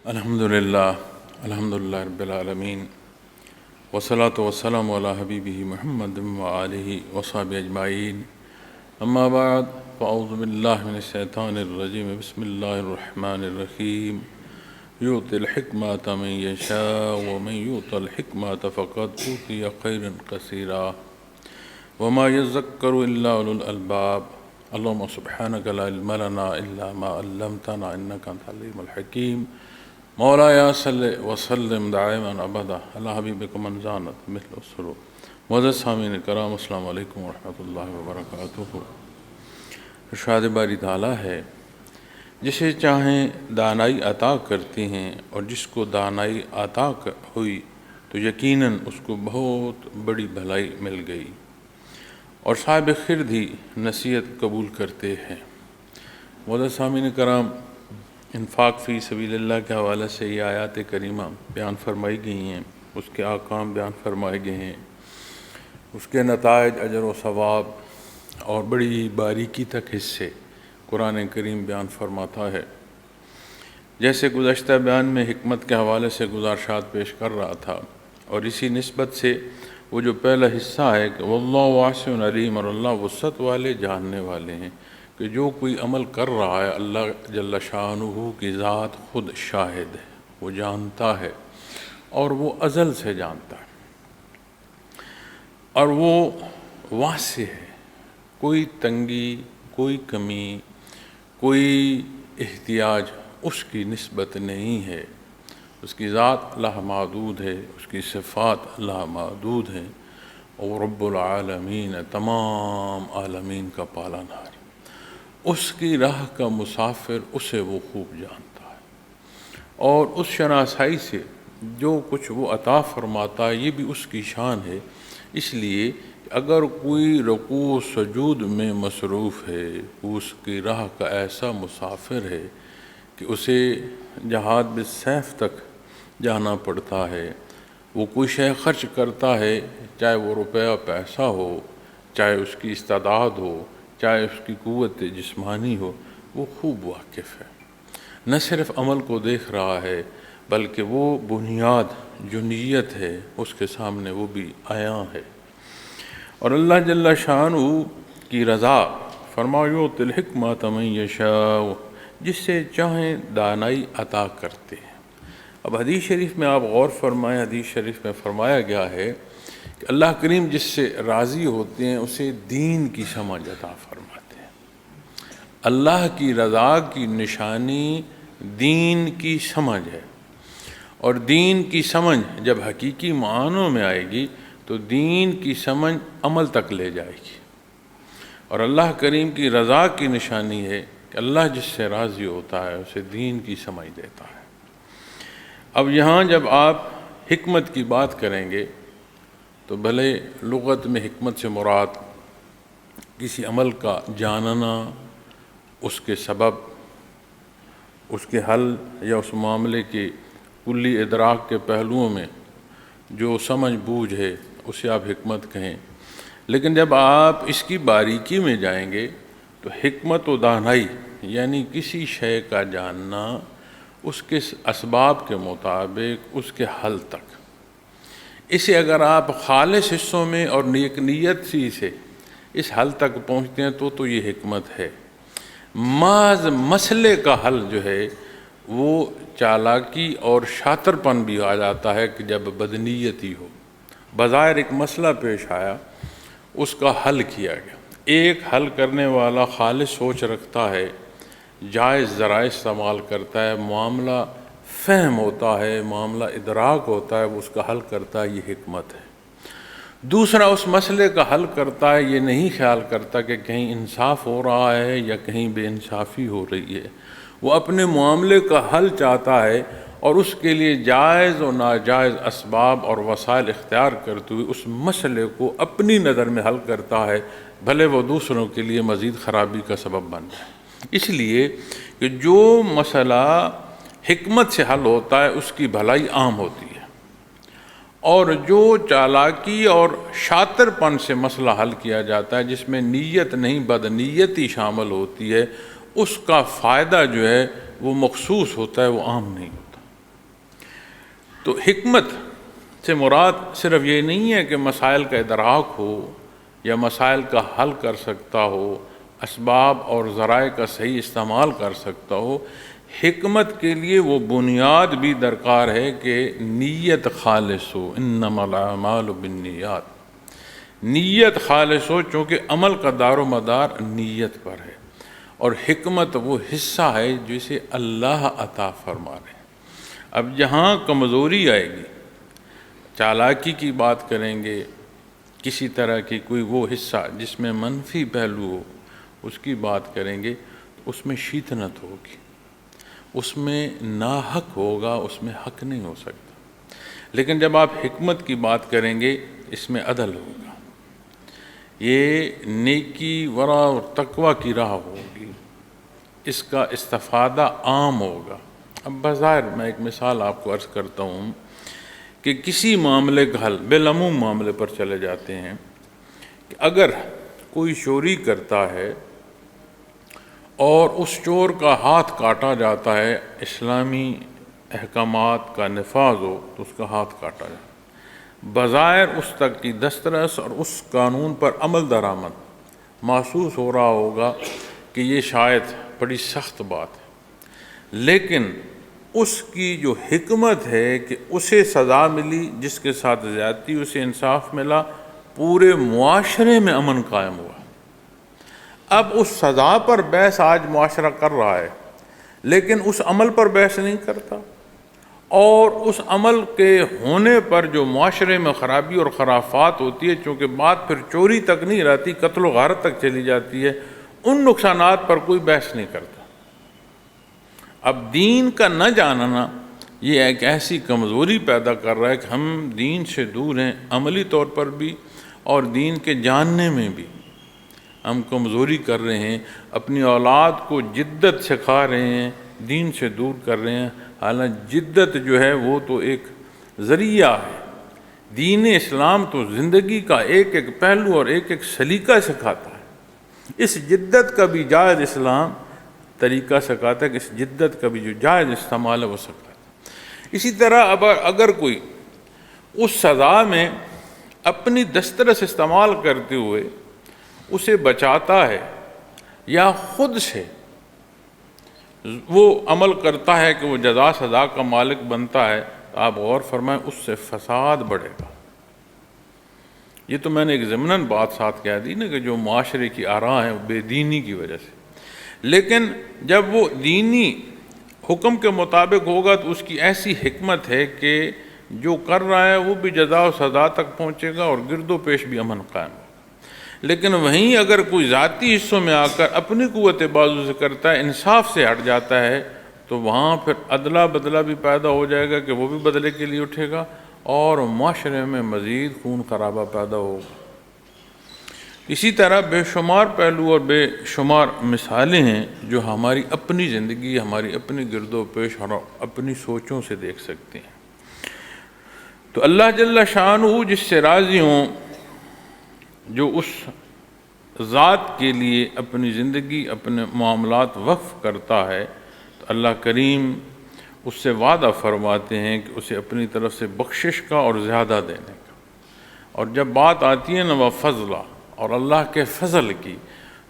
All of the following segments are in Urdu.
الحمدللہ رب العالمین والصلاة والسلام علی حبیبہ محمد وآلہ وصحبہ اجمعین اما بعد فاعوذ باللہ من الشیطان الرجیم بسم اللہ الرحمن الرحیم یؤتی الحکمۃ من یشاء ومن یؤت الحکمۃ فقد اوتی خیرا کثیرا وما یذکر الا اولو الالباب اللہم سبحانک لا علم لنا الا ما علمتنا انک انت العلیم الحکیم مولایا صلی وسلم دائما ابدا اللہ حبیبک من زانت مثل السرور۔ معزز سامعین کرام، السلام علیکم ورحمۃ اللہ وبرکاتہ۔ ارشاد باری تعالیٰ ہے، جسے چاہیں دانائی عطا کرتی ہیں، اور جس کو دانائی عطا ہوئی تو یقیناً اس کو بہت بڑی بھلائی مل گئی، اور صاحب خرد ہی نصیحت قبول کرتے ہیں۔ معزز سامعین کرام، انفاق فی سبیل اللہ کے حوالے سے یہ آیات کریمہ بیان فرمائی گئی ہیں، اس کے احکام بیان فرمائے گئے ہیں، اس کے نتائج، اجر و ثواب اور بڑی باریکی تک حصے قرآن کریم بیان فرماتا ہے۔ جیسے گزشتہ بیان میں حکمت کے حوالے سے گزارشات پیش کر رہا تھا، اور اسی نسبت سے وہ جو پہلا حصہ ہے کہ واللہ واسع علیم، اور اللہ وسعت والے جاننے والے ہیں، کہ جو کوئی عمل کر رہا ہے اللہ جل شانہ کی ذات خود شاہد ہے، وہ جانتا ہے، اور وہ ازل سے جانتا ہے، اور وہ واسع ہے، کوئی تنگی، کوئی کمی، کوئی احتیاج اس کی نسبت نہیں ہے۔ اس کی ذات لا محدود ہے، اس کی صفات لا محدود ہیں، اور رب العالمین تمام عالمین کا پالنہار، اس کی راہ کا مسافر اسے وہ خوب جانتا ہے، اور اس شناسائی سے جو کچھ وہ عطا فرماتا ہے یہ بھی اس کی شان ہے۔ اس لیے اگر کوئی رکوع سجود میں مصروف ہے، اس کی راہ کا ایسا مسافر ہے کہ اسے جہاد بالسیف تک جانا پڑتا ہے، وہ کوئی شے خرچ کرتا ہے، چاہے وہ روپیہ پیسہ ہو، چاہے اس کی استعداد ہو، چاہے اس کی قوت جسمانی ہو، وہ خوب واقف ہے، نہ صرف عمل کو دیکھ رہا ہے بلکہ وہ بنیاد جو نیت ہے اس کے سامنے وہ بھی عیاں ہے۔ اور اللہ جل شانہ کی رضا، فرمایا یؤتی الحکمۃ من یشاء، جس سے چاہیں دانائی عطا کرتے ہیں۔ اب حدیث شریف میں آپ غور فرمائیں، حدیث شریف میں فرمایا گیا ہے کہ اللہ کریم جس سے راضی ہوتے ہیں اسے دین کی سمجھ عطا فرماتے ہیں۔ اللہ کی رضا کی نشانی دین کی سمجھ ہے، اور دین کی سمجھ جب حقیقی معنوں میں آئے گی تو دین کی سمجھ عمل تک لے جائے گی، اور اللہ کریم کی رضا کی نشانی ہے کہ اللہ جس سے راضی ہوتا ہے اسے دین کی سمجھ دیتا ہے۔ اب یہاں جب آپ حکمت کی بات کریں گے تو بھلے لغت میں حکمت سے مراد کسی عمل کا جاننا، اس کے سبب، اس کے حل، یا اس معاملے کے کلی ادراک کے پہلوؤں میں جو سمجھ بوجھ ہے اسے آپ حکمت کہیں۔ لیکن جب آپ اس کی باریکی میں جائیں گے تو حکمت و دانائی یعنی کسی شے کا جاننا، اس کے اسباب کے مطابق اس کے حل تک، اسے اگر آپ خالص حصوں میں اور نیک نیت سے اس حل تک پہنچتے ہیں تو یہ حکمت ہے۔ محض مسئلے کا حل جو ہے وہ چالاکی اور شاطر پن بھی آ جاتا ہے کہ جب بدنیتی ہو، بظاہر ایک مسئلہ پیش آیا، اس کا حل کیا گیا، ایک حل کرنے والا خالص سوچ رکھتا ہے، جائز ذرائع استعمال کرتا ہے، معاملہ فہم ہوتا ہے، معاملہ ادراک ہوتا ہے، وہ اس کا حل کرتا ہے، یہ حکمت ہے۔ دوسرا اس مسئلے کا حل کرتا ہے، یہ نہیں خیال کرتا کہ کہیں انصاف ہو رہا ہے یا کہیں بے انصافی ہو رہی ہے، وہ اپنے معاملے کا حل چاہتا ہے، اور اس کے لیے جائز و ناجائز اسباب اور وسائل اختیار کرتے ہوئے اس مسئلے کو اپنی نظر میں حل کرتا ہے، بھلے وہ دوسروں کے لیے مزید خرابی کا سبب بن جائے۔ اس لیے کہ جو مسئلہ حکمت سے حل ہوتا ہے اس کی بھلائی عام ہوتی ہے، اور جو چالاکی اور شاطر پن سے مسئلہ حل کیا جاتا ہے جس میں نیت نہیں بدنیتی شامل ہوتی ہے، اس کا فائدہ جو ہے وہ مخصوص ہوتا ہے، وہ عام نہیں ہوتا۔ تو حکمت سے مراد صرف یہ نہیں ہے کہ مسائل کا ادراک ہو یا مسائل کا حل کر سکتا ہو، اسباب اور ذرائع کا صحیح استعمال کر سکتا ہو۔ حکمت کے لیے وہ بنیاد بھی درکار ہے کہ نیت خالص ہو، انما الاعمال بالنیات، نیت خالص ہو، چونکہ عمل کا دار و مدار نیت پر ہے، اور حکمت وہ حصہ ہے جسے اللہ عطا فرما رہے ہیں۔ اب جہاں کمزوری آئے گی، چالاکی کی بات کریں گے، کسی طرح کی کوئی وہ حصہ جس میں منفی پہلو ہو اس کی بات کریں گے، تو اس میں شیطنت ہوگی، اس میں ناحق ہوگا، اس میں حق نہیں ہو سکتا۔ لیکن جب آپ حکمت کی بات کریں گے، اس میں عدل ہوگا، یہ نیکی، ورع اور تقوی کی راہ ہوگی، اس کا استفادہ عام ہوگا۔ اب بظاہر میں ایک مثال آپ کو عرض کرتا ہوں کہ کسی معاملے کا حل، بالعموم معاملے پر چلے جاتے ہیں کہ اگر کوئی چوری کرتا ہے اور اس چور کا ہاتھ کاٹا جاتا ہے، اسلامی احکامات کا نفاذ ہو تو اس کا ہاتھ کاٹا جائے، بظاہر اس تک کی دسترس اور اس قانون پر عمل درآمد محسوس ہو رہا ہوگا کہ یہ شاید بڑی سخت بات ہے، لیکن اس کی جو حکمت ہے کہ اسے سزا ملی، جس کے ساتھ زیادتی اسے انصاف ملا، پورے معاشرے میں امن قائم ہوا۔ اب اس سزا پر بحث آج معاشرہ کر رہا ہے، لیکن اس عمل پر بحث نہیں کرتا، اور اس عمل کے ہونے پر جو معاشرے میں خرابی اور خرافات ہوتی ہے، چونکہ بات پھر چوری تک نہیں رہتی، قتل و غارت تک چلی جاتی ہے، ان نقصانات پر کوئی بحث نہیں کرتا۔ اب دین کا نہ جاننا یہ ایک ایسی کمزوری پیدا کر رہا ہے کہ ہم دین سے دور ہیں، عملی طور پر بھی اور دین کے جاننے میں بھی ہم کمزوری کر رہے ہیں، اپنی اولاد کو جدت سکھا رہے ہیں، دین سے دور کر رہے ہیں، حالانکہ جدت جو ہے وہ تو ایک ذریعہ ہے، دین اسلام تو زندگی کا ایک ایک پہلو اور ایک ایک سلیقہ سکھاتا ہے۔ اس جدت کا بھی جائز اسلام طریقہ سکھاتا ہے، کہ اس جدت کا بھی جو جائز استعمال ہے وہ سکھاتا ہے۔ اسی طرح اگر کوئی اس سزا میں اپنی دسترس استعمال کرتے ہوئے اسے بچاتا ہے یا خود سے وہ عمل کرتا ہے کہ وہ جزا سزا کا مالک بنتا ہے، تو آپ غور فرمائیں اس سے فساد بڑھے گا۔ یہ تو میں نے ایک ضمناً بات ساتھ کہہ دی نا کہ جو معاشرے کی آراء ہیں وہ بے دینی کی وجہ سے، لیکن جب وہ دینی حکم کے مطابق ہوگا تو اس کی ایسی حکمت ہے کہ جو کر رہا ہے وہ بھی جزا و سزا تک پہنچے گا اور گرد و پیش بھی امن قائم ہوگا۔ لیکن وہیں اگر کوئی ذاتی حصوں میں آ کر اپنی قوت بازو سے کرتا ہے، انصاف سے ہٹ جاتا ہے، تو وہاں پھر عدلہ بدلہ بھی پیدا ہو جائے گا کہ وہ بھی بدلے کے لیے اٹھے گا، اور معاشرے میں مزید خون خرابہ پیدا ہوگا۔ اسی طرح بے شمار پہلو اور بے شمار مثالیں ہیں جو ہماری اپنی زندگی، ہماری اپنی گرد و پیش اور اپنی سوچوں سے دیکھ سکتے ہیں۔ تو اللہ جل شانہ جس سے راضی ہوں، جو اس ذات کے لیے اپنی زندگی، اپنے معاملات وقف کرتا ہے، تو اللہ کریم اس سے وعدہ فرماتے ہیں کہ اسے اپنی طرف سے بخشش کا اور زیادہ دینے کا۔ اور جب بات آتی ہے نا وَفَضْلَ، اور اللہ کے فضل کی،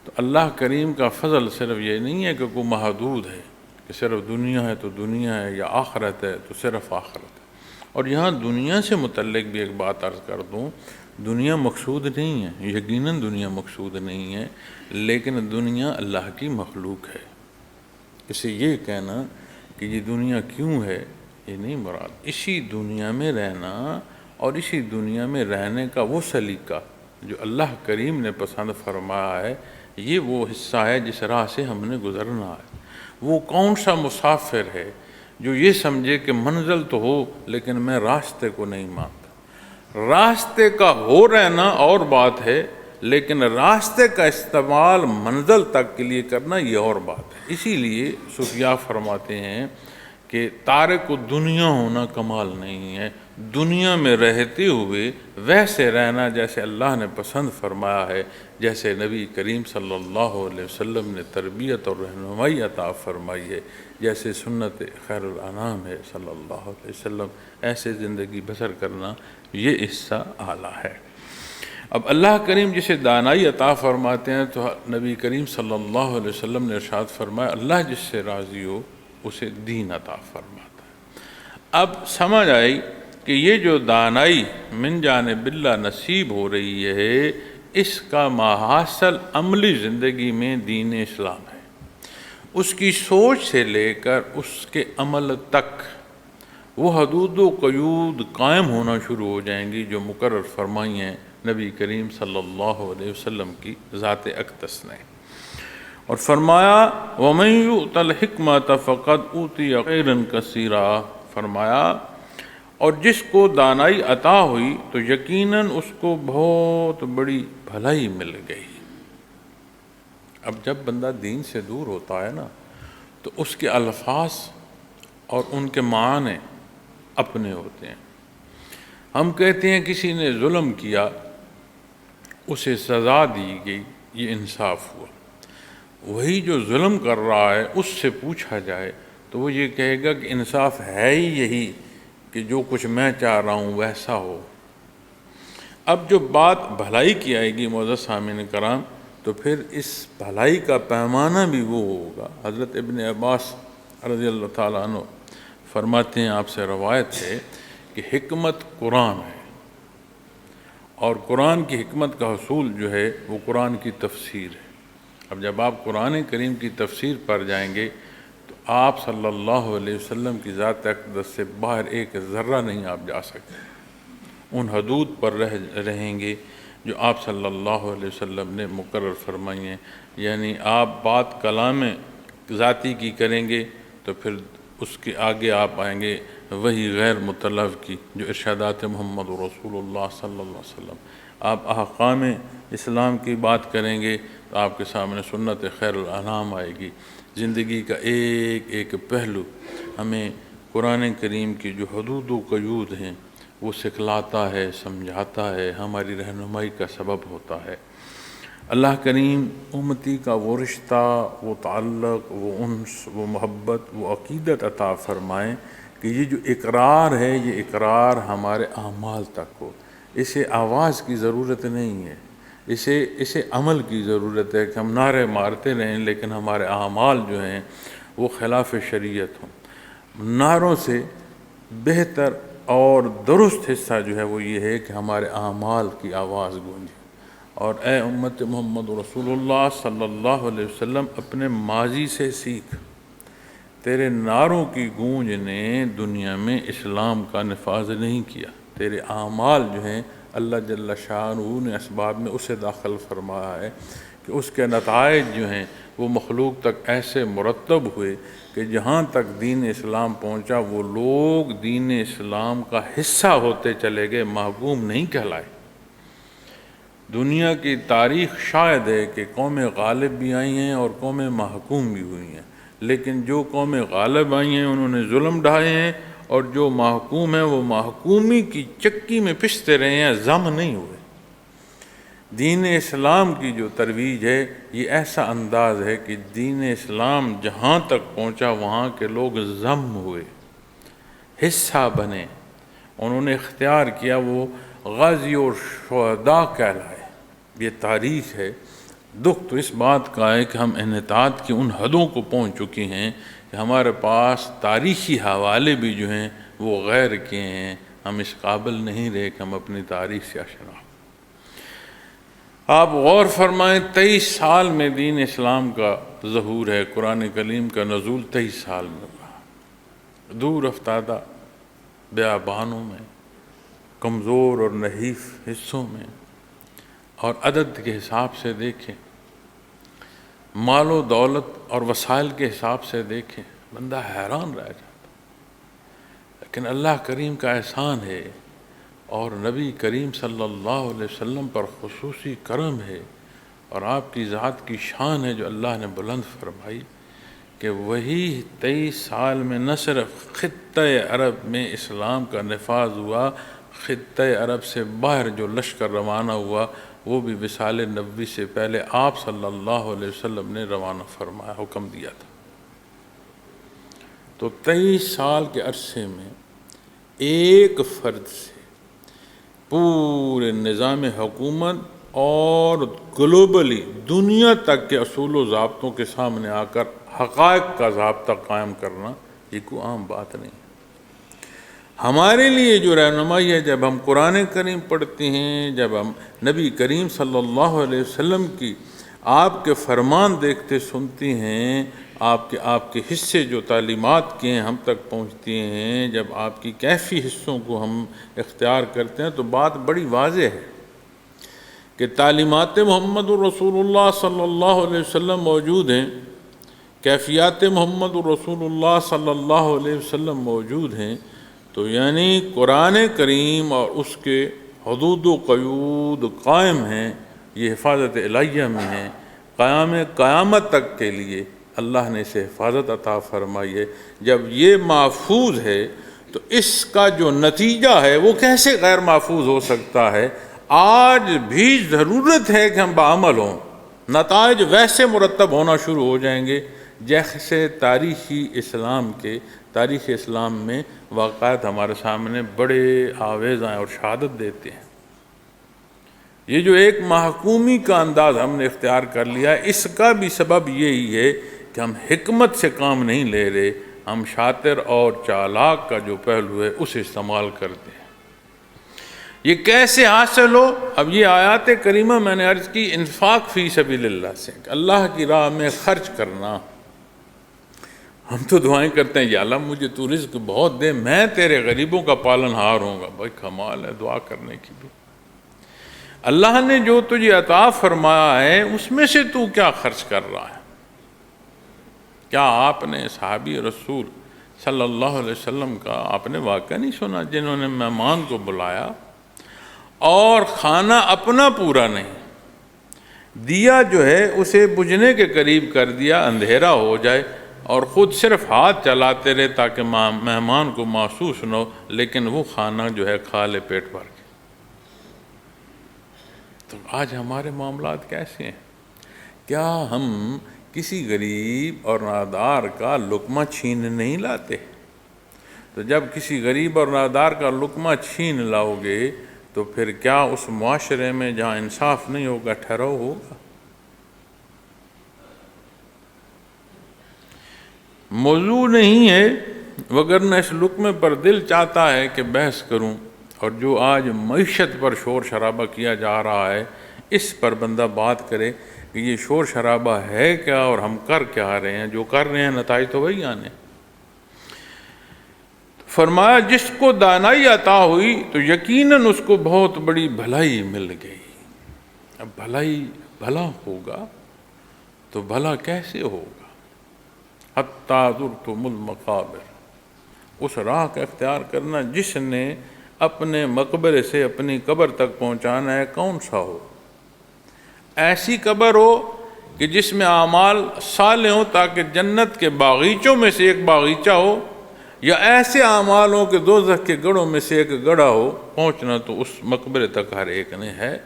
تو اللہ کریم کا فضل صرف یہ نہیں ہے کہ کوئی محدود ہے کہ صرف دنیا ہے تو دنیا ہے، یا آخرت ہے تو صرف آخرت ہے۔ اور یہاں دنیا سے متعلق بھی ایک بات عرض کر دوں، دنیا مقصود نہیں ہے، یقیناً دنیا مقصود نہیں ہے، لیکن دنیا اللہ کی مخلوق ہے۔ اسے یہ کہنا کہ یہ دنیا کیوں ہے، یہ نہیں مراد۔ اسی دنیا میں رہنا اور اسی دنیا میں رہنے کا وہ سلیقہ جو اللہ کریم نے پسند فرمایا ہے، یہ وہ حصہ ہے جس راہ سے ہم نے گزرنا ہے۔ وہ کون سا مسافر ہے جو یہ سمجھے کہ منزل تو ہو لیکن میں راستے کو نہیں مانتا۔ راستے کا ہو رہنا اور بات ہے، لیکن راستے کا استعمال منزل تک کے لیے کرنا یہ اور بات ہے۔ اسی لیے صوفیاء فرماتے ہیں کہ تارک دنیا ہونا کمال نہیں ہے، دنیا میں رہتے ہوئے ویسے رہنا جیسے اللہ نے پسند فرمایا ہے، جیسے نبی کریم صلی اللہ علیہ وسلم نے تربیت اور رہنمائی عطا فرمائی ہے، جیسے سنت خیر الانام ہے صلی اللہ علیہ وسلم، ایسے زندگی بسر کرنا، یہ اس سے اعلیٰ ہے۔ اب اللہ کریم جسے دانائی عطا فرماتے ہیں تو نبی کریم صلی اللہ علیہ وسلم نے ارشاد فرمایا اللہ جس سے راضی ہو اسے دین عطا فرماتا ہے۔ اب سمجھ آئی کہ یہ جو دانائی من جانب اللہ نصیب ہو رہی ہے، اس کا ماحصل عملی زندگی میں دین اسلام ہے۔ اس کی سوچ سے لے کر اس کے عمل تک وہ حدود و قیود قائم ہونا شروع ہو جائیں گی جو مقرر فرمائی ہیں نبی کریم صلی اللہ علیہ وسلم کی ذات اقدس نے، اور فرمایا وَمَن يُؤْتَ الْحِكْمَةَ فَقَدْ أُوتِيَ خَيْرًا كَثِيرًا، فرمایا اور جس کو دانائی عطا ہوئی تو یقیناً اس کو بہت بڑی بھلائی مل گئی۔ اب جب بندہ دین سے دور ہوتا ہے نا تو اس کے الفاظ اور ان کے معنی اپنے ہوتے ہیں۔ ہم کہتے ہیں کسی نے ظلم کیا، اسے سزا دی گئی، یہ انصاف ہوا۔ وہی جو ظلم کر رہا ہے اس سے پوچھا جائے تو وہ یہ کہے گا کہ انصاف ہے ہی یہی کہ جو کچھ میں چاہ رہا ہوں ویسا ہو۔ اب جو بات بھلائی کی آئے گی معزز سامعین کرام، تو پھر اس بھلائی کا پیمانہ بھی وہ ہوگا۔ حضرت ابن عباس رضی اللہ تعالیٰ عنہ فرماتے ہیں، آپ سے روایت ہے کہ حکمت قرآن ہے، اور قرآن کی حکمت کا حصول جو ہے وہ قرآن کی تفسیر ہے۔ اب جب آپ قرآن کریم کی تفسیر پر جائیں گے تو آپ صلی اللہ علیہ وسلم کی ذات اقدس سے باہر ایک ذرہ نہیں آپ جا سکتے، ان حدود پر رہیں گے جو آپ صلی اللہ علیہ وسلم نے مقرر فرمائی ہیں۔ یعنی آپ بات کلام ذاتی کی کریں گے تو پھر اس کے آگے آپ آئیں گے وہی غیر متلف کی جو ارشادات محمد رسول اللہ صلی اللہ علیہ وسلم۔ آپ احکام اسلام کی بات کریں گے تو آپ کے سامنے سنت خیر الانام آئے گی۔ زندگی کا ایک ایک پہلو ہمیں قرآن کریم کی جو حدود و قیود ہیں وہ سکھلاتا ہے، سمجھاتا ہے، ہماری رہنمائی کا سبب ہوتا ہے۔ اللہ کریم امتی کا وہ رشتہ، وہ تعلق، وہ انس، وہ محبت، وہ عقیدت عطا فرمائیں کہ یہ جو اقرار ہے یہ اقرار ہمارے اعمال تک ہو۔ اسے آواز کی ضرورت نہیں ہے، اسے عمل کی ضرورت ہے کہ ہم نعرے مارتے رہیں لیکن ہمارے اعمال جو ہیں وہ خلاف شریعت ہوں۔ نعروں سے بہتر اور درست حصہ جو ہے وہ یہ ہے کہ ہمارے اعمال کی آواز گونجے۔ اور اے امت محمد رسول اللہ صلی اللہ علیہ وسلم، اپنے ماضی سے سیکھ۔ تیرے نعروں کی گونج نے دنیا میں اسلام کا نفاذ نہیں کیا، تیرے اعمال جو ہیں اللہ جل شانہ نے اسباب میں اسے داخل فرمایا ہے کہ اس کے نتائج جو ہیں وہ مخلوق تک ایسے مرتب ہوئے کہ جہاں تک دین اسلام پہنچا وہ لوگ دین اسلام کا حصہ ہوتے چلے گئے، محکوم نہیں کہلائے۔ دنیا کی تاریخ شاید ہے کہ قومیں غالب بھی آئی ہیں اور قومیں محکوم بھی ہوئی ہیں، لیکن جو قومیں غالب آئی ہیں انہوں نے ظلم ڈھائے ہیں، اور جو محکوم ہیں وہ محکومی کی چکی میں پستے رہے ہیں، ضم نہیں ہوئے۔ دین اسلام کی جو ترویج ہے یہ ایسا انداز ہے کہ دین اسلام جہاں تک پہنچا وہاں کے لوگ ضم ہوئے، حصہ بنے، انہوں نے اختیار کیا، وہ غازی اور شہداء کہلائے۔ یہ تاریخ ہے۔ دکھ تو اس بات کا ہے کہ ہم انحطاط کی ان حدوں کو پہنچ چکے ہیں کہ ہمارے پاس تاریخی حوالے بھی جو ہیں وہ غیر کے ہیں، ہم اس قابل نہیں رہے کہ ہم اپنی تاریخ سے آشنا ہوں۔ آپ غور فرمائیں، 23 سال میں دین اسلام کا ظہور ہے، قرآن کریم کا نزول 23 سال میں ہوا، دور افتادہ بیابانوں میں، کمزور اور نحیف حصوں میں، اور عدد کے حساب سے دیکھیں، مال و دولت اور وسائل کے حساب سے دیکھیں، بندہ حیران رہ جاتا۔ لیکن اللہ کریم کا احسان ہے اور نبی کریم صلی اللہ علیہ وسلم پر خصوصی کرم ہے، اور آپ کی ذات کی شان ہے جو اللہ نے بلند فرمائی کہ وہی 23 سال میں نہ صرف خطۂ عرب میں اسلام کا نفاذ ہوا، خطۂ عرب سے باہر جو لشکر روانہ ہوا وہ بھی وصال نبوی سے پہلے آپ صلی اللہ علیہ وسلم نے روانہ فرمایا، حکم دیا تھا۔ تو 23 سال کے عرصے میں ایک فرد سے پورے نظام حکومت اور گلوبلی دنیا تک کے اصول و ضابطوں کے سامنے آ کر حقائق کا ضابطہ قائم کرنا یہ کوئی عام بات نہیں۔ ہمارے لیے جو رہنمائی ہے، جب ہم قرآن کریم پڑھتے ہیں، جب ہم نبی کریم صلی اللہ علیہ وسلم کی آپ کے فرمان دیکھتے سنتے ہیں، آپ کے حصے جو تعلیمات کے ہیں ہم تک پہنچتے ہیں، جب آپ کی کیفی حصوں کو ہم اختیار کرتے ہیں، تو بات بڑی واضح ہے کہ تعلیمات محمد الرسول اللہ صلی اللہ علیہ وسلم موجود ہیں، کیفیات محمد الرسول اللہ صلی اللہ علیہ وسلم موجود ہیں، تو یعنی قرآن کریم اور اس کے حدود و قیود قائم ہیں، یہ حفاظت الہیہ میں ہیں، قیامت تک کے لیے اللہ نے اسے حفاظت عطا فرمائی ہے۔ جب یہ محفوظ ہے تو اس کا جو نتیجہ ہے وہ کیسے غیر محفوظ ہو سکتا ہے؟ آج بھی ضرورت ہے کہ ہم بعمل ہوں، نتائج ویسے مرتب ہونا شروع ہو جائیں گے جیسے تاریخ اسلام میں واقعات ہمارے سامنے بڑے آویز ہیں اور شہادت دیتے ہیں۔ یہ جو ایک محکومی کا انداز ہم نے اختیار کر لیا ہے، اس کا بھی سبب یہی ہے کہ ہم حکمت سے کام نہیں لے رہے، ہم شاطر اور چالاک کا جو پہلو ہے اسے استعمال کرتے ہیں۔ یہ کیسے حاصل ہو؟ اب یہ آیات کریمہ میں نے عرض کی انفاق فی سبیل اللہ سے، اللہ کی راہ میں خرچ کرنا۔ ہم تو دعائیں کرتے ہیں یا اللہ مجھے تو رزق بہت دے، میں تیرے غریبوں کا پالن ہار ہوں گا۔ بھائی کمال ہے دعا کرنے کی بھی۔ اللہ نے جو تجھے عطا فرمایا ہے اس میں سے تو کیا خرچ کر رہا ہے؟ کیا آپ نے صحابی رسول صلی اللہ علیہ وسلم کا آپ نے واقعہ نہیں سنا جنہوں نے مہمان کو بلایا اور کھانا اپنا پورا نہیں دیا، جو ہے اسے بجھنے کے قریب کر دیا، اندھیرا ہو جائے، اور خود صرف ہاتھ چلاتے رہے تاکہ مہمان کو محسوس نہ ہو، لیکن وہ کھانا جو ہے کھا لے پیٹ بھر کے۔ تو آج ہمارے معاملات کیسے ہیں؟ کیا ہم کسی غریب اور نادار کا لقمہ چھین نہیں لاتے؟ تو جب کسی غریب اور نادار کا لقمہ چھین لاؤ گے تو پھر کیا اس معاشرے میں جہاں انصاف نہیں ہوگا ٹھہراؤ ہوگا؟ موضوع نہیں ہے، وگرنہ اس لقمے پر دل چاہتا ہے کہ بحث کروں، اور جو آج معیشت پر شور شرابہ کیا جا رہا ہے اس پر بندہ بات کرے کہ یہ شور شرابہ ہے کیا اور ہم کر کیا رہے ہیں۔ جو کر رہے ہیں نتائج تو وہی آنے۔ فرمایا جس کو دانائی عطا ہوئی تو یقیناً اس کو بہت بڑی بھلائی مل گئی۔ اب بھلا ہوگا تو بھلا کیسے ہوگا؟ حتیٰ زرتم المقابر، اس راہ کا اختیار کرنا جس نے اپنے مقبرے سے اپنی قبر تک پہنچانا ہے، کون سا ہو؟ ایسی قبر ہو کہ جس میں اعمال صالح ہوں تاکہ جنت کے باغیچوں میں سے ایک باغیچہ ہو، یا ایسے اعمال ہوں کہ دوزخ کے گڑھوں میں سے ایک گڑھا ہو۔ پہنچنا تو اس مقبرے تک ہر ایک نے ہے۔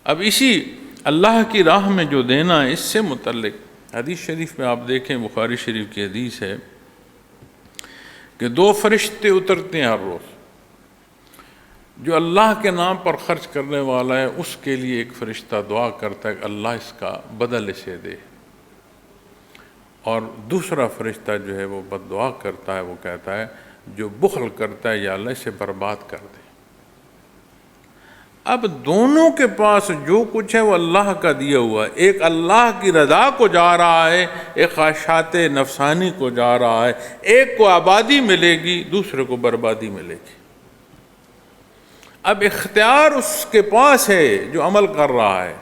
اب اسی اللہ کی راہ میں جو دینا ہے، اس سے متعلق حدیث شریف میں آپ دیکھیں، بخاری شریف کی حدیث ہے کہ 2 فرشتے اترتے ہیں ہر روز۔ جو اللہ کے نام پر خرچ کرنے والا ہے اس کے لیے ایک فرشتہ دعا کرتا ہے کہ اللہ اس کا بدل اسے دے، اور دوسرا فرشتہ جو ہے وہ بد دعا کرتا ہے، وہ کہتا ہے جو بخل کرتا ہے یا اللہ اسے برباد کر دے۔ اب دونوں کے پاس جو کچھ ہے وہ اللہ کا دیا ہوا ہے، ایک اللہ کی رضا کو جا رہا ہے، ایک خواہشات نفسانی کو جا رہا ہے، ایک کو آبادی ملے گی، دوسرے کو بربادی ملے گی۔ اب اختیار اس کے پاس ہے جو عمل کر رہا ہے،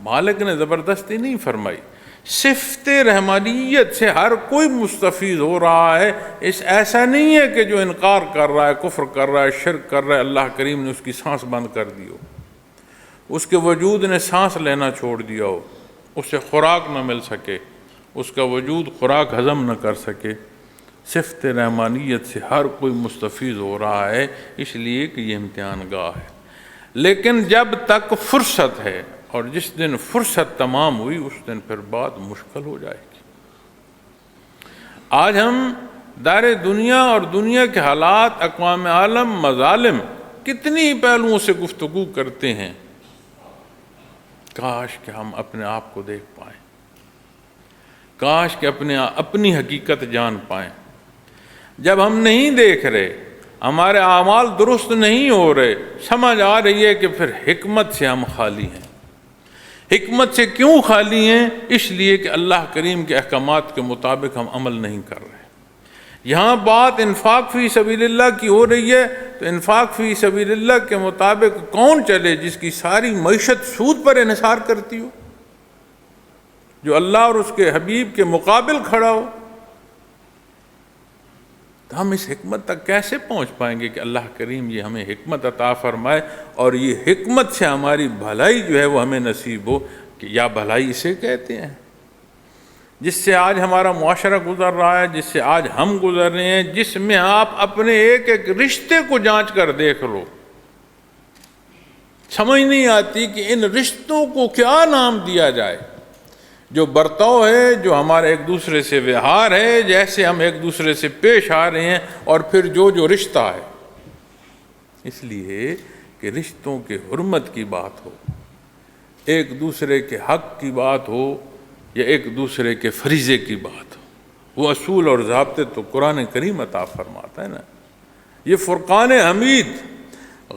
مالک نے زبردستی نہیں فرمائی، صفت رحمانیت سے ہر کوئی مستفید ہو رہا ہے۔ ایسا نہیں ہے کہ جو انکار کر رہا ہے، کفر کر رہا ہے، شرک کر رہا ہے، اللہ کریم نے اس کی سانس بند کر دی ہو، اس کے وجود نے سانس لینا چھوڑ دیا ہو۔ اسے خوراک نہ مل سکے، اس کا وجود خوراک ہضم نہ کر سکے، صفت رحمانیت سے ہر کوئی مستفیض ہو رہا ہے، اس لیے کہ یہ امتحان گاہ ہے۔ لیکن جب تک فرصت ہے، اور جس دن فرصت تمام ہوئی اس دن پھر بات مشکل ہو جائے گی۔ آج ہم دار دنیا اور دنیا کے حالات، اقوام عالم، مظالم، کتنی پہلوؤں سے گفتگو کرتے ہیں، کاش کہ ہم اپنے آپ کو دیکھ پائیں، کاش کہ اپنی حقیقت جان پائیں۔ جب ہم نہیں دیکھ رہے، ہمارے اعمال درست نہیں ہو رہے، سمجھ آ رہی ہے کہ پھر حکمت سے ہم خالی ہیں۔ حکمت سے کیوں خالی ہیں؟ اس لیے کہ اللہ کریم کے احکامات کے مطابق ہم عمل نہیں کر رہے۔ یہاں بات انفاق فی سبیل اللہ کی ہو رہی ہے، تو انفاق فی سبیل اللہ کے مطابق کون چلے جس کی ساری معیشت سود پر انحصار کرتی ہو، جو اللہ اور اس کے حبیب کے مقابل کھڑا ہو؟ تو ہم اس حکمت تک کیسے پہنچ پائیں گے کہ اللہ کریم یہ ہمیں حکمت عطا فرمائے، اور یہ حکمت سے ہماری بھلائی جو ہے وہ ہمیں نصیب ہو، کہ یا بھلائی اسے کہتے ہیں جس سے آج ہمارا معاشرہ گزر رہا ہے، جس سے آج ہم گزر رہے ہیں، جس میں آپ اپنے ایک ایک رشتے کو جانچ کر دیکھ لو۔ سمجھ نہیں آتی کہ ان رشتوں کو کیا نام دیا جائے، جو برتاؤ ہے، جو ہمارے ایک دوسرے سے ویہار ہے، جیسے ہم ایک دوسرے سے پیش آ رہے ہیں، اور پھر جو رشتہ ہے۔ اس لیے کہ رشتوں کے حرمت کی بات ہو، ایک دوسرے کے حق کی بات ہو، یا ایک دوسرے کے فریضے کی بات ہو، وہ اصول اور ضابطے تو قرآن کریم عطا فرماتا ہے نا۔ یہ فرقان حمید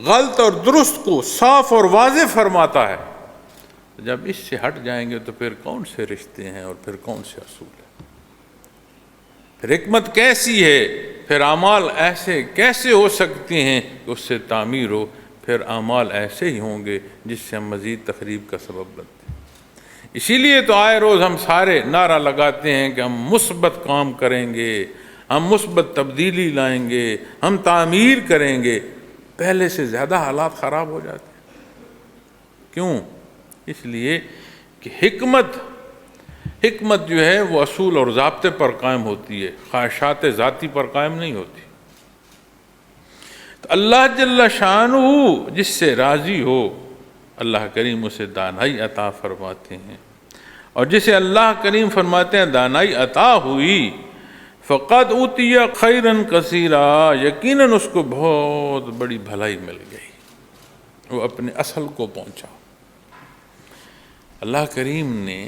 غلط اور درست کو صاف اور واضح فرماتا ہے۔ جب اس سے ہٹ جائیں گے تو پھر کون سے رشتے ہیں اور پھر کون سے اصول ہیں؟ پھر حکمت کیسی ہے؟ پھر اعمال ایسے کیسے ہو سکتے ہیں کہ اس سے تعمیر ہو؟ پھر اعمال ایسے ہی ہوں گے جس سے ہم مزید تخریب کا سبب بنتے ہیں۔ اسی لیے تو آئے روز ہم سارے نعرہ لگاتے ہیں کہ ہم مثبت کام کریں گے، ہم مثبت تبدیلی لائیں گے، ہم تعمیر کریں گے۔ پہلے سے زیادہ حالات خراب ہو جاتے ہیں۔ کیوں؟ اس لیے کہ حکمت جو ہے وہ اصول اور ضابطے پر قائم ہوتی ہے، خواہشات ذاتی پر قائم نہیں ہوتی۔ تو اللہ جل شانہ جس سے راضی ہو، اللہ کریم اسے دانائی عطا فرماتے ہیں، اور جسے اللہ کریم فرماتے ہیں دانائی عطا ہوئی، فقد اوتی خیرا کثیرا، یقیناً اس کو بہت بڑی بھلائی مل گئی، وہ اپنے اصل کو پہنچا۔ اللہ کریم نے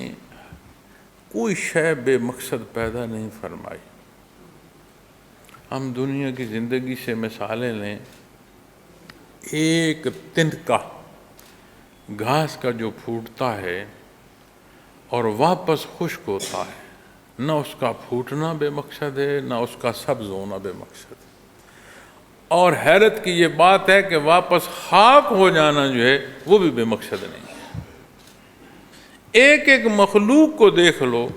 کوئی شے بے مقصد پیدا نہیں فرمائی۔ ہم دنیا کی زندگی سے مثالیں لیں، ایک تنکا گھاس کا جو پھوٹتا ہے اور واپس خشک ہوتا ہے، نہ اس کا پھوٹنا بے مقصد ہے، نہ اس کا سبز ہونا بے مقصد ہے، اور حیرت کی یہ بات ہے کہ واپس خاک ہو جانا جو ہے وہ بھی بے مقصد نہیں ہے۔ ایک ایک مخلوق کو دیکھ لو،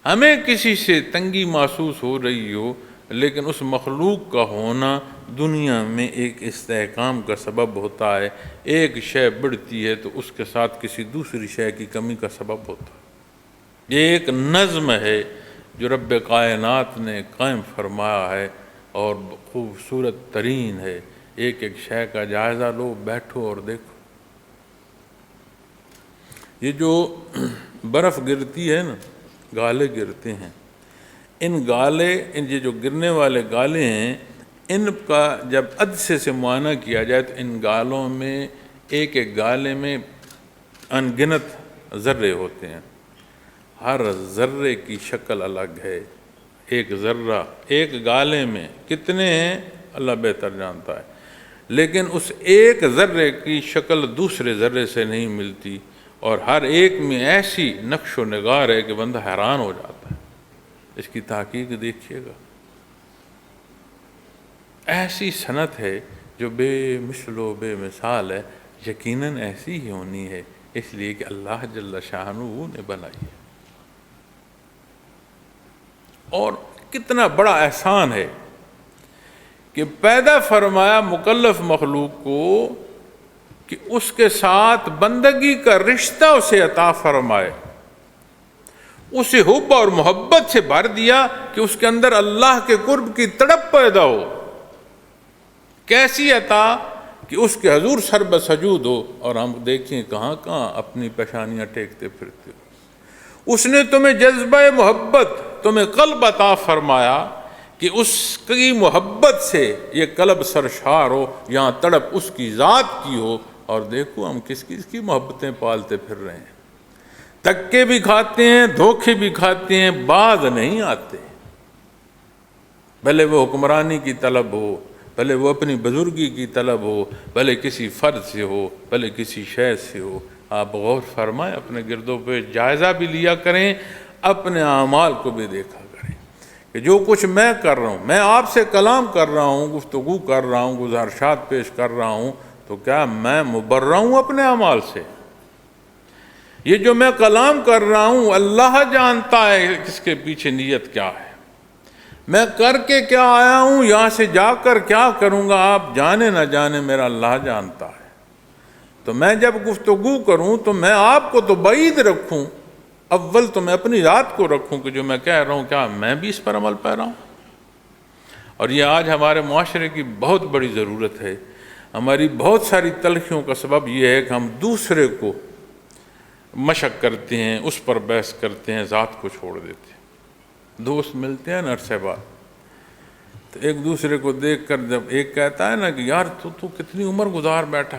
ہمیں کسی سے تنگی محسوس ہو رہی ہو، لیکن اس مخلوق کا ہونا دنیا میں ایک استحکام کا سبب ہوتا ہے۔ ایک شے بڑھتی ہے تو اس کے ساتھ کسی دوسری شے کی کمی کا سبب ہوتا ہے۔ یہ ایک نظم ہے جو رب کائنات نے قائم فرمایا ہے، اور خوبصورت ترین ہے۔ ایک ایک شے کا جائزہ لو، بیٹھو اور دیکھو۔ یہ جو برف گرتی ہے نا، گالے گرتے ہیں، یہ جو گرنے والے گالے ہیں، ان کا جب عدسے سے معائنہ کیا جائے تو ان گالوں میں ایک ایک گالے میں ان گنت ذرے ہوتے ہیں، ہر ذرے کی شکل الگ ہے۔ ایک ذرہ ایک گالے میں کتنے ہیں اللہ بہتر جانتا ہے، لیکن اس ایک ذرے کی شکل دوسرے ذرے سے نہیں ملتی، اور ہر ایک میں ایسی نقش و نگار ہے کہ بندہ حیران ہو جاتا ہے۔ اس کی تحقیق دیکھیے گا، ایسی صنعت ہے جو بے مثل و بے مثال ہے، یقیناً ایسی ہی ہونی ہے، اس لیے کہ اللہ جل شانہ نے بنائی ہے۔ اور کتنا بڑا احسان ہے کہ پیدا فرمایا مکلف مخلوق کو کہ اس کے ساتھ بندگی کا رشتہ اسے عطا فرمائے۔ اسے حب اور محبت سے بھر دیا کہ اس کے اندر اللہ کے قرب کی تڑپ پیدا ہو۔ کیسی عطا کہ اس کے حضور سر بسجود ہو، اور ہم دیکھیں کہاں کہاں اپنی پیشانیاں ٹیکتے پھرتے ہو۔ اس نے تمہیں جذبہ محبت، تمہیں قلب عطا فرمایا کہ اس کی محبت سے یہ قلب سرشار ہو، یہاں تڑپ اس کی ذات کی ہو۔ اور دیکھو ہم کس کس کی محبتیں پالتے پھر رہے ہیں، دھکے بھی کھاتے ہیں، دھوکے بھی کھاتے ہیں، باز نہیں آتے۔ بھلے وہ حکمرانی کی طلب ہو، بھلے وہ اپنی بزرگی کی طلب ہو، بھلے کسی فرد سے ہو، بھلے کسی شے سے ہو۔ آپ غور فرمائیں، اپنے گردوں پہ جائزہ بھی لیا کریں، اپنے اعمال کو بھی دیکھا کریں کہ جو کچھ میں کر رہا ہوں، میں آپ سے کلام کر رہا ہوں، گفتگو کر رہا ہوں، گزارشات پیش کر رہا ہوں، تو کیا میں مبرہ ہوں اپنے اعمال سے؟ یہ جو میں کلام کر رہا ہوں اللہ جانتا ہے اس کے پیچھے نیت کیا ہے، میں کر کے کیا آیا ہوں، یہاں سے جا کر کیا کروں گا آپ جانے نہ جانے میرا اللہ جانتا ہے۔ تو میں جب گفتگو کروں تو میں آپ کو تو بعید رکھوں، اول تو میں اپنی ذات کو رکھوں کہ جو میں کہہ رہا ہوں کیا میں بھی اس پر عمل پیرا ہوں۔ اور یہ آج ہمارے معاشرے کی بہت بڑی ضرورت ہے۔ ہماری بہت ساری تلخیوں کا سبب یہ ہے کہ ہم دوسرے کو مشق کرتے ہیں، اس پر بحث کرتے ہیں، ذات کو چھوڑ دیتے ہیں۔ دوست ملتے ہیں نا عرصے بعد، تو ایک دوسرے کو دیکھ کر جب ایک کہتا ہے نا کہ یار تو کتنی عمر گزار بیٹھا،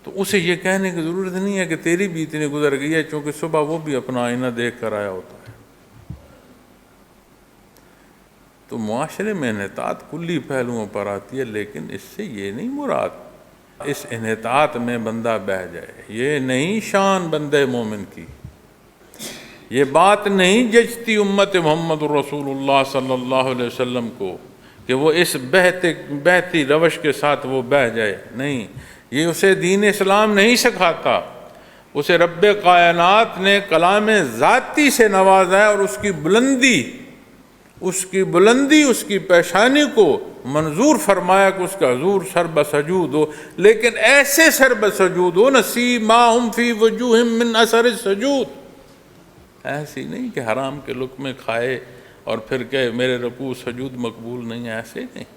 تو اسے یہ کہنے کی ضرورت نہیں ہے کہ تیری بھی اتنی گزر گئی ہے، چونکہ صبح وہ بھی اپنا آئینہ دیکھ کر آیا ہوتا ہے۔ تو معاشرے میں انحطاط کلی پہلوؤں پر آتی ہے، لیکن اس سے یہ نہیں مراد اس انحطاط میں بندہ بہہ جائے، یہ نہیں شان بندے مومن کی، یہ بات نہیں جچتی امت محمد رسول اللہ صلی اللہ علیہ وسلم کو کہ وہ اس بہتی روش کے ساتھ وہ بہہ جائے، نہیں، یہ اسے دین اسلام نہیں سکھاتا۔ اسے رب کائنات نے کلام ذاتی سے نوازا ہے، اور اس کی بلندی اس کی پیشانی کو منظور فرمایا کہ اس کا حضور سر بسجود ہو، لیکن ایسے سر بسجود ہو نسیماہم فی وجوہہم من اثر السجود، ایسی نہیں کہ حرام کے لقمے کھائے اور پھر کہ میرے رکوع سجود مقبول نہیں، ایسے نہیں۔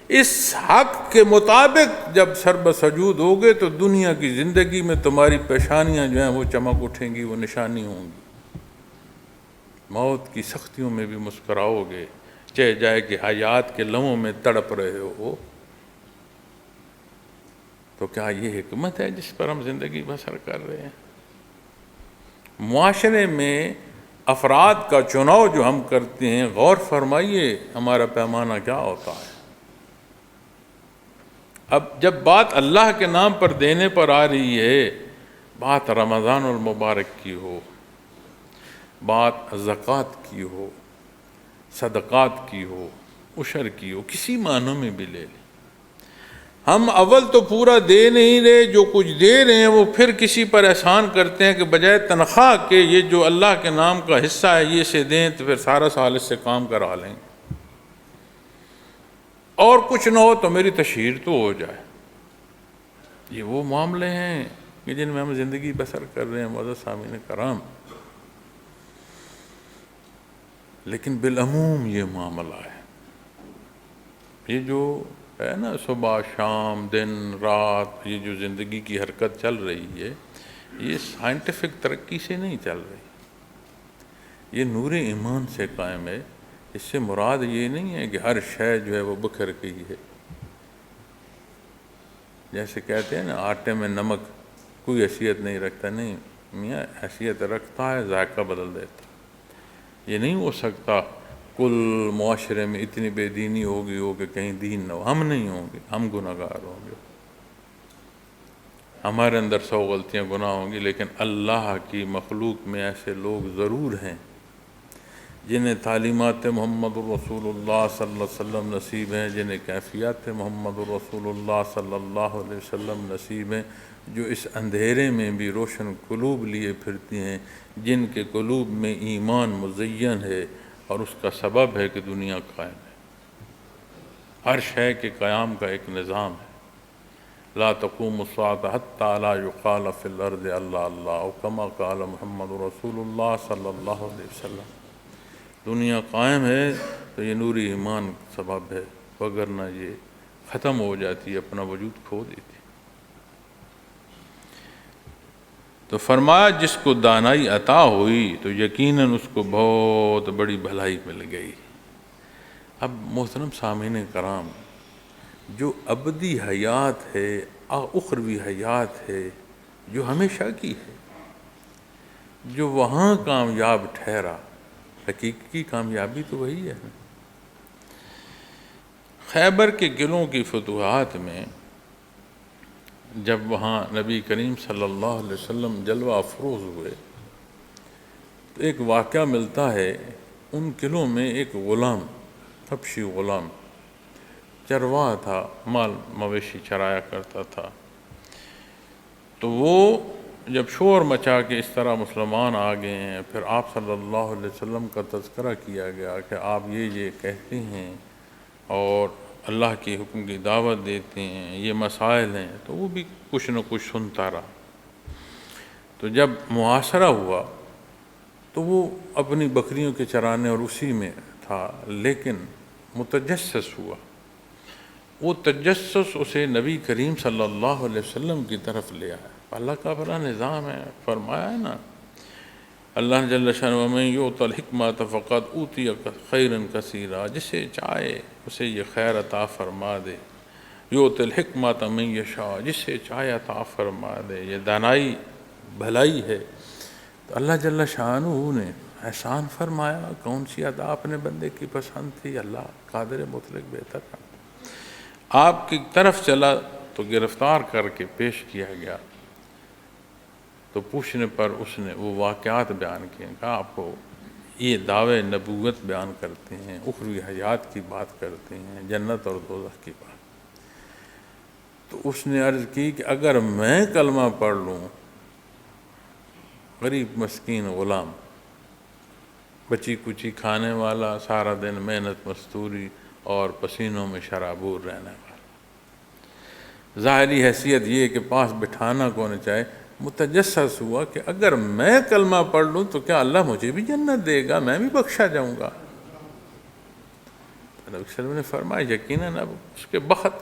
اس حق کے مطابق جب سر بسجود ہوگے تو دنیا کی زندگی میں تمہاری پیشانیاں جو ہیں وہ چمک اٹھیں گی، وہ نشانی ہوں گی، موت کی سختیوں میں بھی مسکراؤ گے، چاہے جائے کہ حیات کے لمحوں میں تڑپ رہے ہو۔ تو کیا یہ حکمت ہے جس پر ہم زندگی بسر کر رہے ہیں؟ معاشرے میں افراد کا چناؤ جو ہم کرتے ہیں، غور فرمائیے ہمارا پیمانہ کیا ہوتا ہے۔ اب جب بات اللہ کے نام پر دینے پر آ رہی ہے، بات رمضان المبارک کی ہو، بات زکوٰۃ کی ہو، صدقات کی ہو، عشر کی ہو، کسی معنوں میں بھی لے لیں، ہم اول تو پورا دے نہیں رہے، جو کچھ دے رہے ہیں وہ پھر کسی پر احسان کرتے ہیں کہ بجائے تنخواہ کے یہ جو اللہ کے نام کا حصہ ہے یہ سے دیں تو پھر سارا سال اس سے کام کرا لیں، اور کچھ نہ ہو تو میری تشہیر تو ہو جائے۔ یہ وہ معاملے ہیں کہ جن میں ہم زندگی بسر کر رہے ہیں معزز سامعین کرام۔ لیکن بالعموم یہ معاملہ ہے، یہ جو ہے نا صبح شام دن رات یہ جو زندگی کی حرکت چل رہی ہے، یہ سائنٹیفک ترقی سے نہیں چل رہی، یہ نور ایمان سے قائم ہے۔ اس سے مراد یہ نہیں ہے کہ ہر شے جو ہے وہ بکھر گئی ہے، جیسے کہتے ہیں نا آٹے میں نمک کوئی حیثیت نہیں رکھتا، نہیں میاں حیثیت رکھتا ہے، ذائقہ بدل دیتا۔ یہ نہیں ہو سکتا کل معاشرے میں اتنی بے دینی ہوگی ہو کہ کہیں دین نہ ہو، ہم نہیں ہوں گے، ہم گناہگار ہوں گے، ہمارے اندر 100 غلطیاں گناہ ہوں گی، لیکن اللہ کی مخلوق میں ایسے لوگ ضرور ہیں جنہیں تعلیمات محمد رسول اللہ صلی اللہ علیہ وسلم نصیب ہیں، جنہیں کیفیات محمد رسول اللہ صلی اللہ علیہ وسلم نصیب ہیں، جو اس اندھیرے میں بھی روشن قلوب لیے پھرتی ہیں، جن کے قلوب میں ایمان مزین ہے، اور اس کا سبب ہے کہ دنیا قائم ہے، ہر شے کے قیام کا ایک نظام ہے۔ لا تقوم الساعة حتى لا يقال في الأرض اللہ اللہ او کما قال محمد رسول اللہ صلی اللہ علیہ وسلم۔ دنیا قائم ہے تو یہ نوری ایمان سبب ہے، وگرنہ یہ ختم ہو جاتی، اپنا وجود کھو دیتی۔ تو فرمایا جس کو دانائی عطا ہوئی تو یقیناً اس کو بہت بڑی بھلائی مل گئی۔ اب محترم سامعین کرام، جو ابدی حیات ہے، اخروی حیات ہے، جو ہمیشہ کی ہے، جو وہاں کامیاب ٹھہرا، حقیقی کامیابی تو وہی ہے۔ خیبر کے قلعوں کی فتوحات میں جب وہاں نبی کریم صلی اللہ علیہ وسلم جلوہ افروز ہوئے تو ایک واقعہ ملتا ہے، ان قلعوں میں ایک غلام، حبشی غلام چرواہ تھا، مال مویشی چرایا کرتا تھا۔ تو وہ جب شور مچا کہ اس طرح مسلمان آ گئے ہیں، پھر آپ صلی اللہ علیہ وسلم کا تذکرہ کیا گیا کہ آپ یہ کہتے ہیں اور اللہ کے حکم کی دعوت دیتے ہیں، یہ مسائل ہیں، تو وہ بھی کچھ نہ کچھ سنتا رہا۔ تو جب محاصرہ ہوا تو وہ اپنی بکریوں کے چرانے اور اسی میں تھا، لیکن متجسس ہوا۔ وہ تجسس اسے نبی کریم صلی اللہ علیہ وسلم کی طرف لے آیا۔ اللہ کا بڑا نظام ہے، فرمایا ہے نا، اللہ جل شانہ وَمَن یُؤْتَ الْحِکْمَةَ فَقَدْ أُوتِیَ خَیْرًا کَثِیرًا، جسے چاہے اسے یہ خیر عطا فرما دے۔ یُؤْتِ الْحِکْمَةَ مَن یشاء، جسے چاہے عطا فرما دے۔ یہ دانائی بھلائی ہے۔ تو اللہ جل شانہ نے احسان فرمایا، کون سی عطا اپنے بندے کی پسند تھی؟ اللہ قادر مطلق بہتر ہے۔ آپ کی طرف چلا تو گرفتار کر کے پیش کیا گیا، تو پوچھنے پر اس نے وہ واقعات بیان کیے، کہا آپ کو یہ دعوے نبوت بیان کرتے ہیں، اخروی حیات کی بات کرتے ہیں، جنت اور دوزخ کی بات۔ تو اس نے عرض کی کہ اگر میں کلمہ پڑھ لوں، غریب مسکین غلام، بچی کچی کھانے والا، سارا دن محنت مزدوری اور پسینوں میں شرابور رہنے والا، ظاہری حیثیت یہ کہ پاس بٹھانا کون چاہے، متجسس ہوا کہ اگر میں کلمہ پڑھ لوں تو کیا اللہ مجھے بھی جنت دے گا، میں بھی بخشا جاؤں گا؟ نبی صلی اللہ علیہ وسلم نے فرمایا یقیناً اب اس کے بخت۔